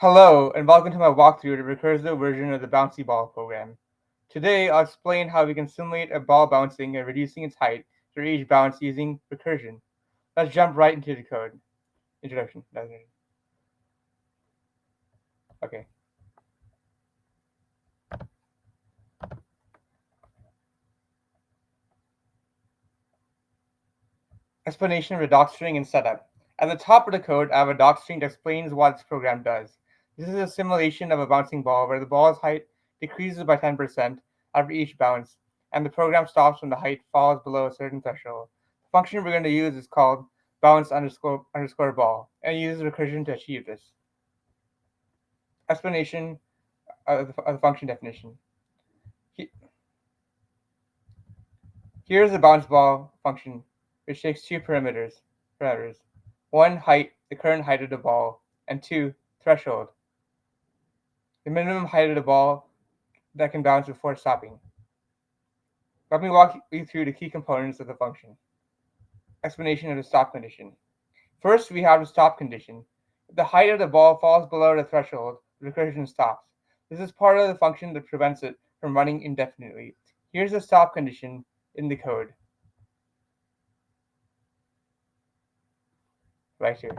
Hello, and welcome to my walkthrough of the recursive version of the Bouncy Ball program. Today, I'll explain how we can simulate a ball bouncing and reducing its height for each bounce using recursion. Let's jump right into the code. Introduction. Okay. Explanation of a docstring and setup. At the top of the code, I have a docstring that explains what this program does. This is a simulation of a bouncing ball where the ball's height decreases by 10% after each bounce, and the program stops when the height falls below a certain threshold. The function we're going to use is called bounce underscore ball, and uses recursion to achieve this. Explanation of the function definition. Here's the bounce ball function, which takes two parameters. One, height, the current height of the ball, and two, threshold, the minimum height of the ball that can bounce before stopping. Let me walk you through the key components of the function. Explanation of the stop condition. First, we have the stop condition. If the height of the ball falls below the threshold, the recursion stops. This is part of the function that prevents it from running indefinitely. Here's the stop condition in the code. Right here.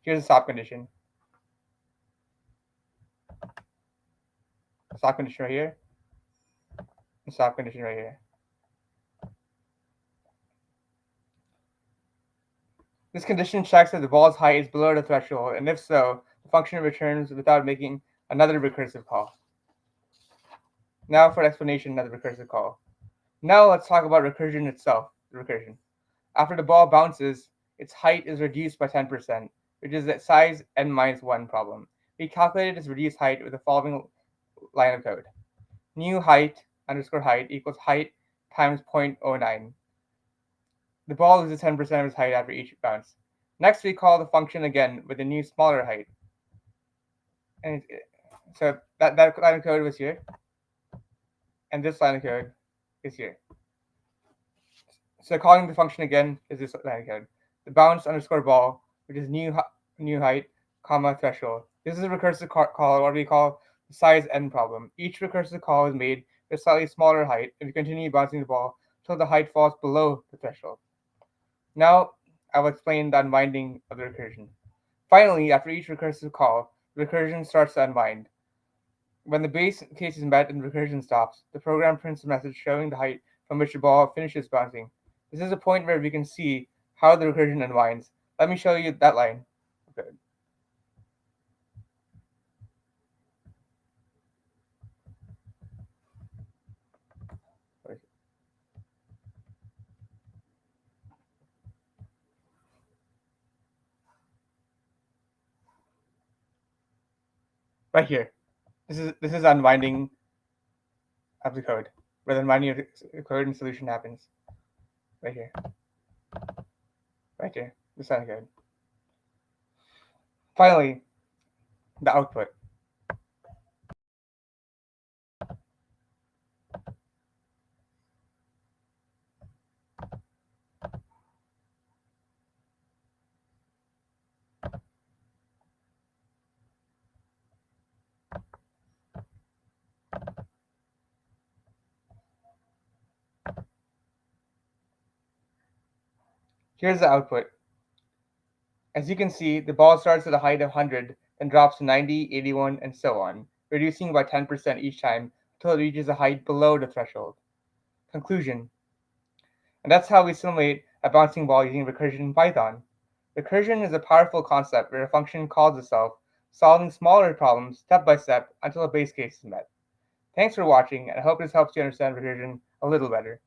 Here's the stop condition. Stop condition right here. And stop condition right here. This condition checks if the ball's height is below the threshold, and if so, the function returns without making another recursive call. Now for explanation of the recursive call. Now let's talk about recursion itself, the recursion. After the ball bounces, its height is reduced by 10%, which is the size n-1 problem. We calculated its reduced height with the following line of code. New height underscore height equals height times 0.09. The ball loses 10% of its height after each bounce. Next, we call the function again with a new smaller height. And so that line of code was here, and this line of code is here. So calling the function again is this line of code. The bounce underscore ball, which is new height, comma threshold. This is a recursive call, what we call the size n problem. Each recursive call is made with a slightly smaller height, and we continue bouncing the ball until the height falls below the threshold. Now I will explain the unwinding of the recursion. Finally, after each recursive call, the recursion starts to unwind. When the base case is met and recursion stops, the program prints a message showing the height from which the ball finishes bouncing. This is a point where we can see how the recursion unwinds. Let me show you that line. Okay. Right here. This is unwinding of the code, where the unwinding of the code and solution happens. Right here. Right here. This line of code. Finally, the output. Here's the output. As you can see, the ball starts at a height of 100, then drops to 90, 81, and so on, reducing by 10% each time until it reaches a height below the threshold. Conclusion. And that's how we simulate a bouncing ball using recursion in Python. Recursion is a powerful concept where a function calls itself, solving smaller problems step by step until a base case is met. Thanks for watching, and I hope this helps you understand recursion a little better.